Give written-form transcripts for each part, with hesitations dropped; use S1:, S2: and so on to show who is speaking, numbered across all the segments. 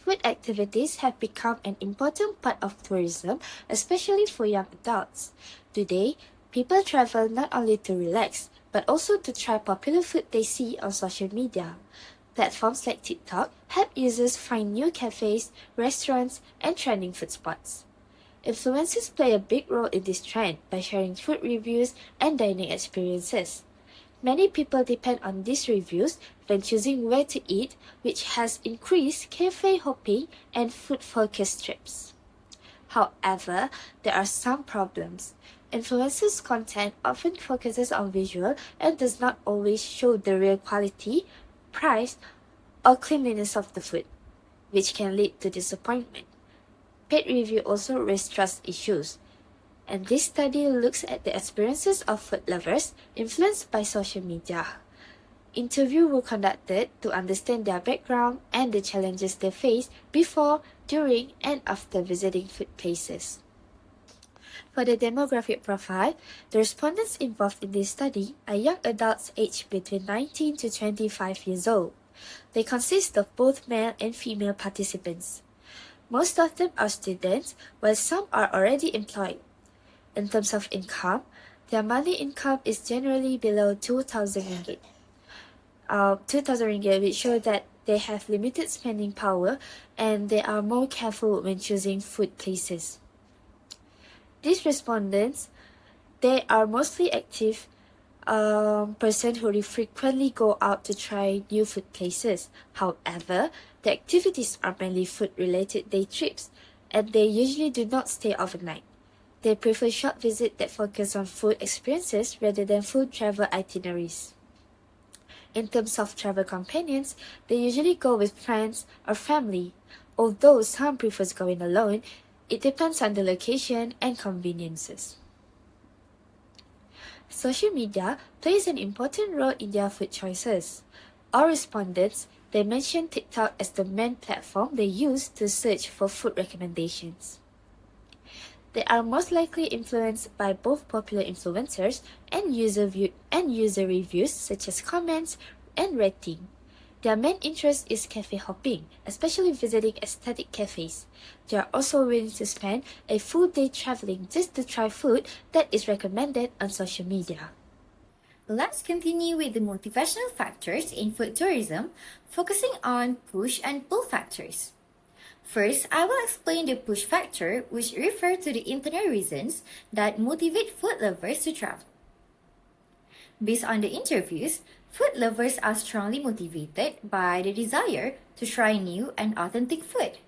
S1: food activities have become an important part of tourism, especially for young adults. Today, people travel not only to relax, but also to try popular food they see on social media. Platforms like TikTok help users find new cafes, restaurants, and trending food spots. Influencers play a big role in this trend by sharing food reviews and dining experiences. Many people depend on these reviews when choosing where to eat, which has increased cafe hopping and food-focused trips. However, there are some problems. Influencers' content often focuses on visual and does not always show the real quality, price, or cleanliness of the food, which can lead to disappointment. Paid review also raise trust issues, and this study looks at the experiences of food lovers influenced by social media. Interviews were conducted to understand their background and the challenges they face before, during, and after visiting food places. For the demographic profile, the respondents involved in this study are young adults aged between 19 to 25 years old. They consist of both male and female participants. Most of them are students, while some are already employed. In terms of income, their monthly income is generally below 2,000 ringgit. 2,000 ringgit, which show that they have limited spending power and they are more careful when choosing food places. These respondents, they are mostly active person who frequently go out to try new food places. However, the activities are mainly food-related day trips, and they usually do not stay overnight. They prefer short visits that focus on food experiences rather than full travel itineraries. In terms of travel companions, they usually go with friends or family. Although some prefer going alone, it depends on the location and conveniences. Social media plays an important role in their food choices. All respondents, they mention TikTok as the main platform they use to search for food recommendations. They are most likely influenced by both popular influencers and user reviews such as comments and rating. Their main interest is cafe hopping, especially visiting aesthetic cafes. They are also willing to spend a full day traveling just to try food that is recommended on social media.
S2: Let's continue with the motivational factors in food tourism, focusing on push and pull factors. First, I will explain the push factor, which refers to the internal reasons that motivate food lovers to travel. Based on the interviews, food lovers are strongly motivated by the desire to try new and authentic food.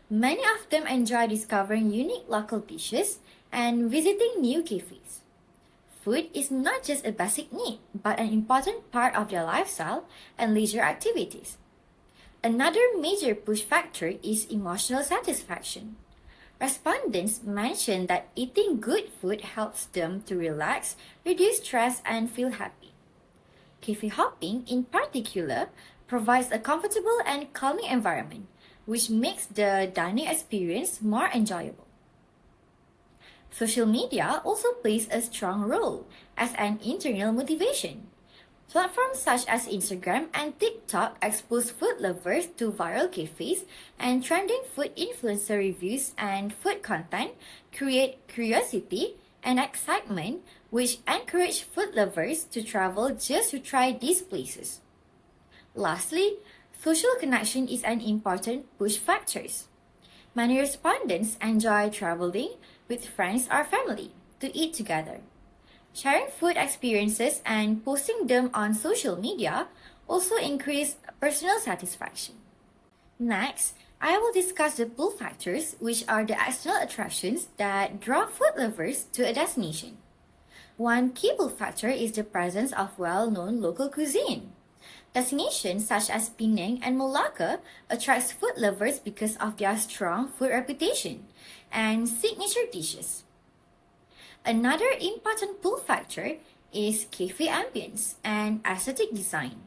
S2: Many of them enjoy discovering unique local dishes and visiting new cafes. Food is not just a basic need, but an important part of their lifestyle and leisure activities. Another major push factor is emotional satisfaction. Respondents mentioned that eating good food helps them to relax, reduce stress, and feel happy. Cafe hopping, in particular, provides a comfortable and calming environment, which makes the dining experience more enjoyable. Social media also plays a strong role as an internal motivation. Platforms such as Instagram and TikTok expose food lovers to viral cafes, and trending food influencer reviews and food content create curiosity and excitement, which encourage food lovers to travel just to try these places. Lastly, social connection is an important push factor. Many respondents enjoy traveling with friends or family to eat together. Sharing food experiences and posting them on social media also increase personal satisfaction. Next, I will discuss the pull factors, which are the external attractions that draw food lovers to a destination. One key pull factor is the presence of well-known local cuisine. Destinations such as Penang and Malacca attracts food lovers because of their strong food reputation and signature dishes. Another important pull factor is cafe ambience and aesthetic design.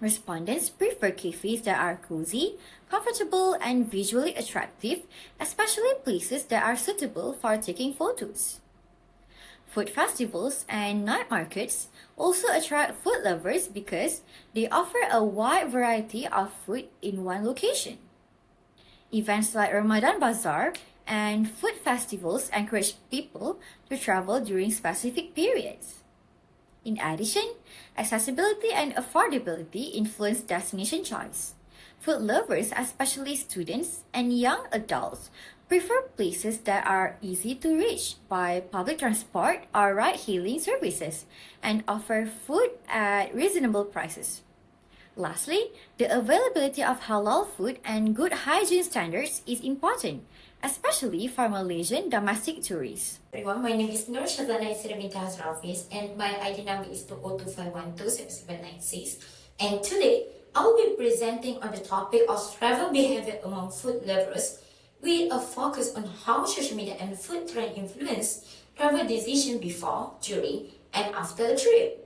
S2: Respondents prefer cafes that are cozy, comfortable, and visually attractive, especially places that are suitable for taking photos. Food festivals and night markets also attract food lovers because they offer a wide variety of food in one location. Events like Ramadan Bazaar and food festivals encourage people to travel during specific periods. In addition, accessibility and affordability influence destination choice. Food lovers, especially students and young adults, prefer places that are easy to reach by public transport or ride-hailing services and offer food at reasonable prices. Lastly, the availability of halal food and good hygiene standards is important, especially for Malaysian domestic tourists.
S3: Everyone, my name is SYAZANA HAZRUL and my ID number is 20251277796. And today, I will be presenting on the topic of travel behavior among food lovers with a focus on how social media and food trend influence travel decisions before, during, and after a trip.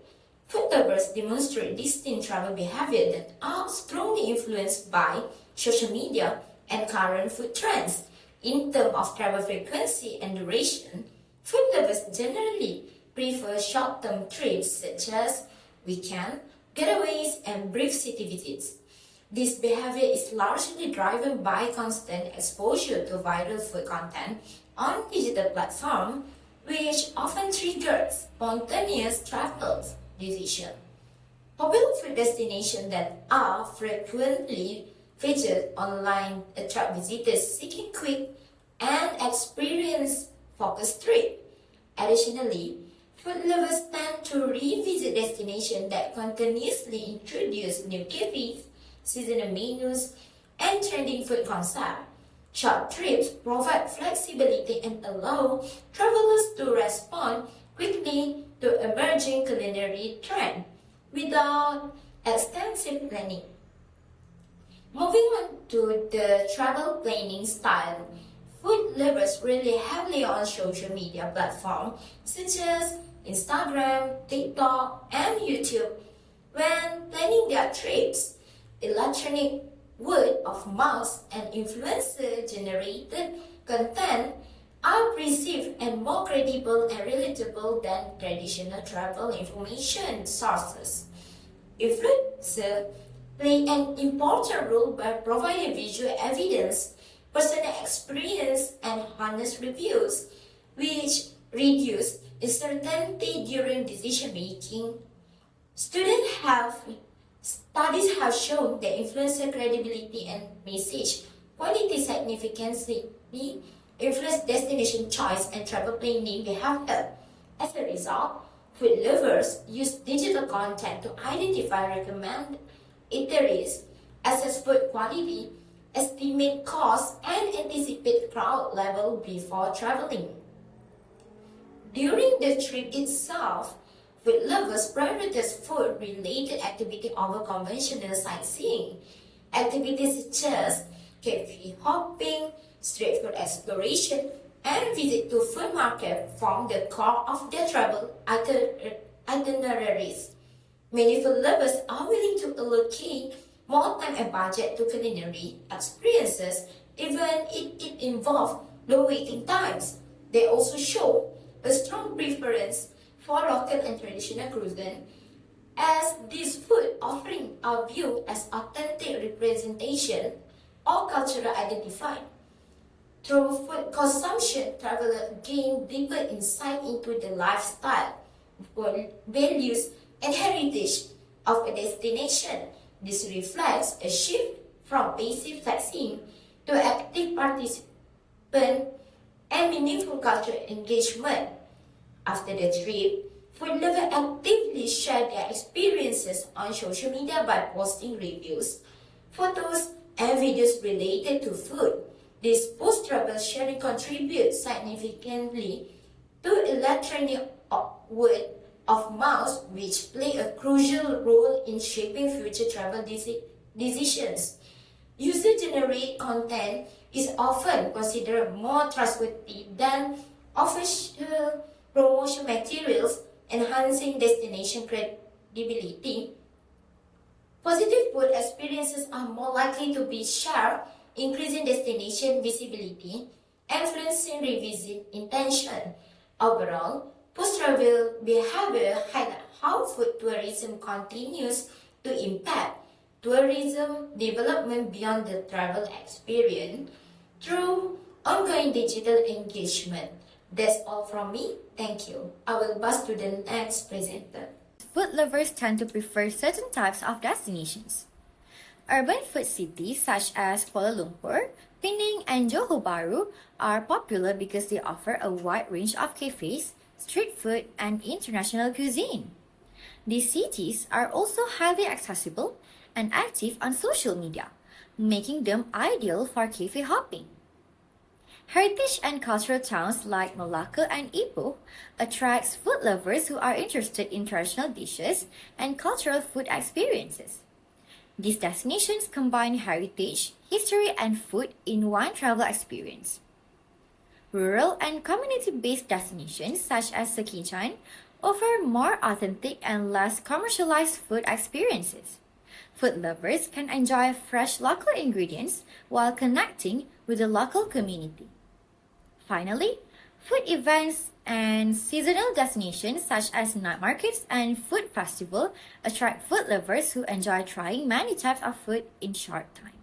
S3: Food lovers demonstrate distinct travel behavior that are strongly influenced by social media and current food trends. In terms of travel frequency and duration, food lovers generally prefer short-term trips such as weekend, getaways, and brief city visits. This behavior is largely driven by constant exposure to viral food content on digital platforms, which often triggers spontaneous travel decisions. Popular food destinations that are frequently featured online attract visitors seeking quick and experience-focused trips. Additionally, food lovers tend to revisit destinations that continuously introduce new cafes, seasonal menus, and trending food concepts. Short trips provide flexibility and allow travelers to respond quickly to emerging culinary trends without extensive planning. Moving on to the travel planning style, food lovers rely heavily on social media platforms such as Instagram, TikTok, and YouTube when planning their trips. Electronic word of mouth and influencer-generated content are perceived and more credible and relatable than traditional travel information sources. Influencers play an important role by providing visual evidence, personal experience, and honest reviews, which reduce uncertainty during decision making. Studies have shown that influencer credibility and message quality significantly influence destination choice and travel planning behavior. As a result, food lovers use digital content to identify recommended eateries, assess food quality, estimate costs, and anticipate crowd level before traveling. During the trip itself, food lovers prioritize food-related activity over conventional sightseeing. Activities such as cafe hopping, street food exploration, and visit to food market form the core of their travel itineraries. Many food lovers are willing to allocate more time and budget to culinary experiences, even if it involves low waiting times. They also show a strong preference for local and traditional cuisine, as these food offerings are viewed as authentic representation or cultural identity. Through food consumption, travelers gain deeper insight into the lifestyle, values, and heritage of a destination. This reflects a shift from passive sightseeing to active participant and meaningful cultural engagement. After the trip, food lovers actively share their experiences on social media by posting reviews, photos, and videos related to food. This post-travel sharing contributes significantly to electronic word of mouth, which play a crucial role in shaping future travel decisions. User-generated content is often considered more trustworthy than official promotion materials, enhancing destination credibility. Positive food experiences are more likely to be shared, increasing destination visibility, influencing revisit intention. Overall, post-travel behavior highlights how food tourism continues to impact tourism development beyond the travel experience. through ongoing digital engagement. That's all from me. Thank you. I will pass to the next presenter.
S2: Food lovers tend to prefer certain types of destinations. Urban food cities such as Kuala Lumpur, Penang, and Johor Bahru are popular because they offer a wide range of cafes, street food, and international cuisine. These cities are also highly accessible and active on social media, making them ideal for cafe hopping. Heritage and cultural towns like Malacca and Ipoh attracts food lovers who are interested in traditional dishes and cultural food experiences. These destinations combine heritage, history, and food in one travel experience. Rural and community-based destinations such as Sekinchan offer more authentic and less commercialized food experiences. Food lovers can enjoy fresh local ingredients while connecting with the local community. Finally, food events and seasonal destinations such as night markets and food festival attract food lovers who enjoy trying many types of food in short time.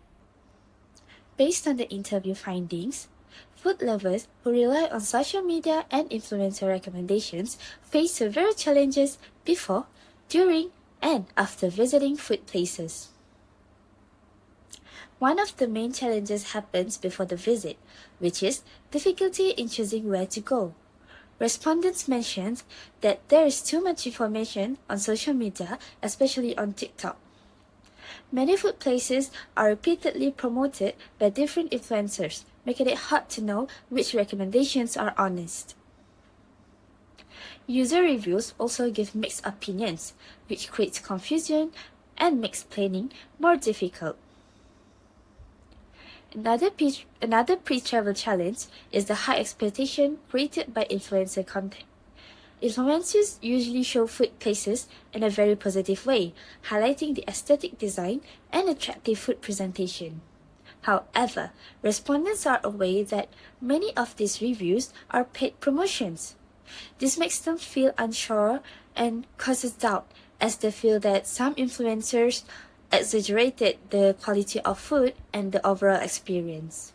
S1: Based on the interview findings, food lovers who rely on social media and influencer recommendations face several challenges before, during, and after visiting food places. One of the main challenges happens before the visit, which is difficulty in choosing where to go. Respondents mentioned that there is too much information on social media, especially on TikTok. Many food places are repeatedly promoted by different influencers, making it hard to know which recommendations are honest. User reviews also give mixed opinions, which creates confusion and makes planning more difficult. Another pre-travel challenge is the high expectation created by influencer content. Influencers usually show food places in a very positive way, highlighting the aesthetic design and attractive food presentation. However, respondents are aware that many of these reviews are paid promotions. This makes them feel unsure and causes doubt, as they feel that some influencers exaggerated the quality of food and the overall experience.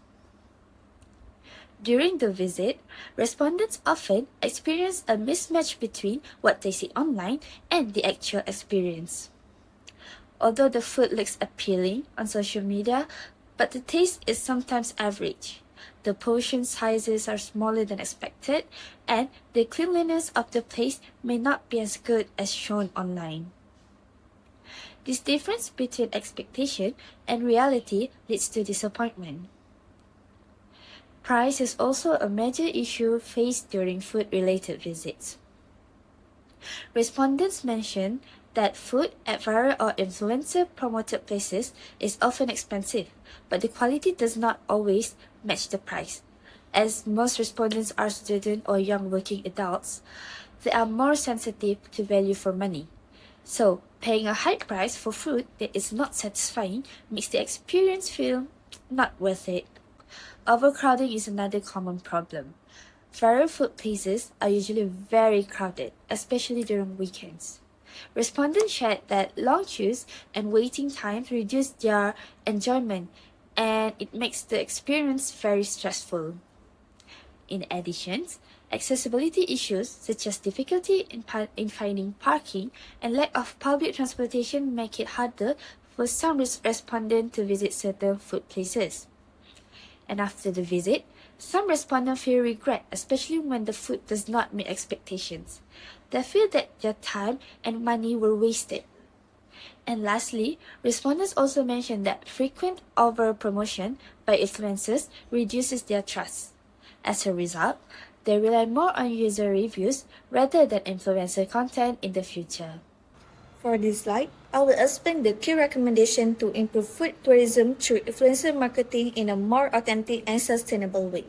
S1: During the visit, respondents often experience a mismatch between what they see online and the actual experience. Although the food looks appealing on social media, but the taste is sometimes average. The portion sizes are smaller than expected, and the cleanliness of the place may not be as good as shown online. This difference between expectation and reality leads to disappointment. Price is also a major issue faced during food-related visits. Respondents mentioned that food at viral or influencer-promoted places is often expensive, but the quality does not always match the price. As most respondents are students or young working adults, they are more sensitive to value for money. So, paying a high price for food that is not satisfying makes the experience feel not worth it. Overcrowding is another common problem. Viral food places are usually very crowded, especially during weekends. Respondents shared that long queues and waiting times reduce their enjoyment, and it makes the experience very stressful. In addition, accessibility issues such as difficulty in finding parking and lack of public transportation make it harder for some respondents to visit certain food places. And after the visit, some respondents feel regret, especially when the food does not meet expectations. They feel that their time and money were wasted. And lastly, respondents also mentioned that frequent over-promotion by influencers reduces their trust. As a result, they rely more on user reviews rather than influencer content in the future.
S4: For this slide, I will explain the key recommendation to improve food tourism through influencer marketing in a more authentic and sustainable way.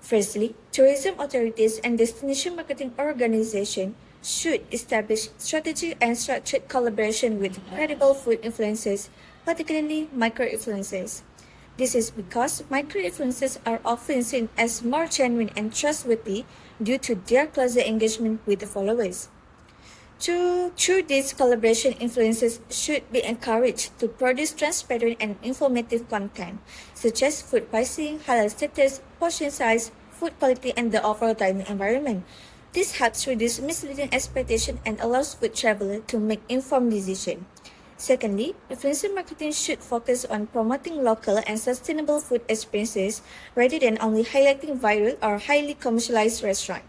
S4: Firstly, tourism authorities and destination marketing organizations should establish strategic and structured collaboration with credible food influencers, particularly micro-influencers. This is because micro-influencers are often seen as more genuine and trustworthy due to their closer engagement with the followers. Through this collaboration, influencers should be encouraged to produce transparent and informative content, such as food pricing, halal status, portion size, food quality, and the overall dining environment. This helps reduce misleading expectation and allows food travelers to make informed decisions. Secondly, influencer marketing should focus on promoting local and sustainable food experiences rather than only highlighting viral or highly commercialized restaurants.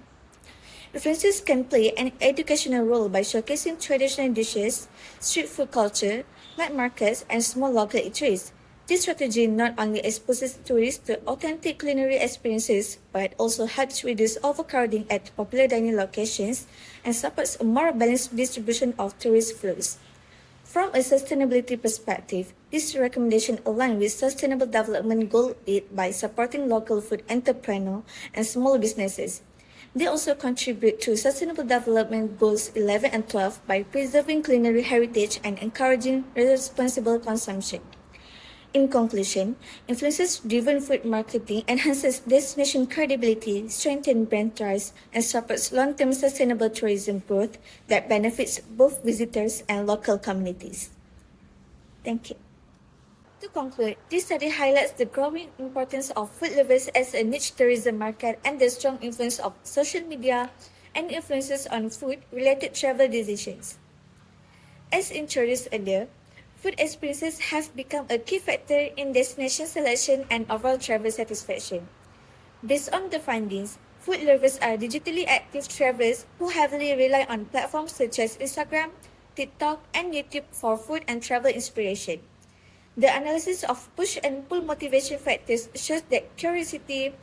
S4: Influencers can play an educational role by showcasing traditional dishes, street food culture, night markets, and small local eateries. This strategy not only exposes tourists to authentic culinary experiences, but also helps reduce overcrowding at popular dining locations and supports a more balanced distribution of tourist flows. From a sustainability perspective, this recommendation aligns with Sustainable Development Goal 8 by supporting local food entrepreneurs and small businesses. They also contribute to Sustainable Development Goals 11 and 12 by preserving culinary heritage and encouraging responsible consumption. In conclusion, influences-driven food marketing enhances destination credibility, strengthens brand trust, and supports long-term sustainable tourism growth that benefits both visitors and local communities. Thank you. To conclude, this study highlights the growing importance of food lovers as a niche tourism market and the strong influence of social media and influences on food-related travel decisions. As introduced earlier, food experiences have become a key factor in destination selection and overall travel satisfaction. Based on the findings, food lovers are digitally active travelers who heavily rely on platforms such as Instagram, TikTok, and YouTube for food and travel inspiration. The analysis of push and pull motivation factors shows that curiosity,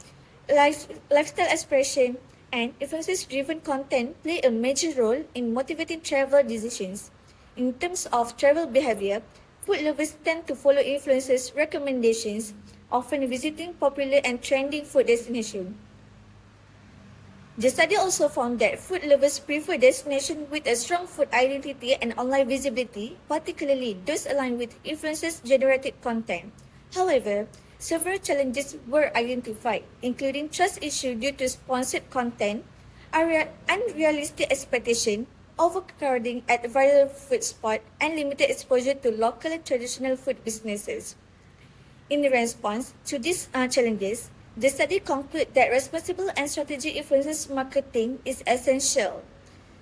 S4: lifestyle aspiration, and influences-driven content play a major role in motivating travel decisions. In terms of travel behavior, food lovers tend to follow influencers' recommendations, often visiting popular and trending food destinations. The study also found that food lovers prefer destinations with a strong food identity and online visibility, particularly those aligned with influencers-generated content. However, several challenges were identified, including trust issues due to sponsored content, unrealistic expectations, overcrowding at viral food spots, and limited exposure to local and traditional food businesses. In response to these challenges, the study concluded that responsible and strategic influencer marketing is essential.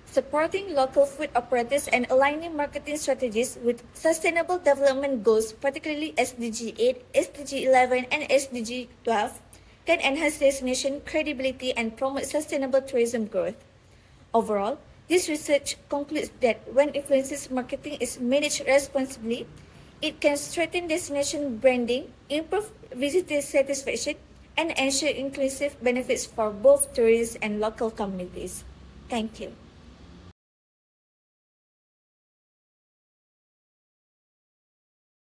S4: Supporting local food operators and aligning marketing strategies with sustainable development goals, particularly SDG 8, SDG 11, and SDG 12, can enhance destination credibility and promote sustainable tourism growth. Overall, this research concludes that when influencer marketing is managed responsibly, it can strengthen destination branding, improve visitor satisfaction, and ensure inclusive benefits for both tourists and local communities. Thank you.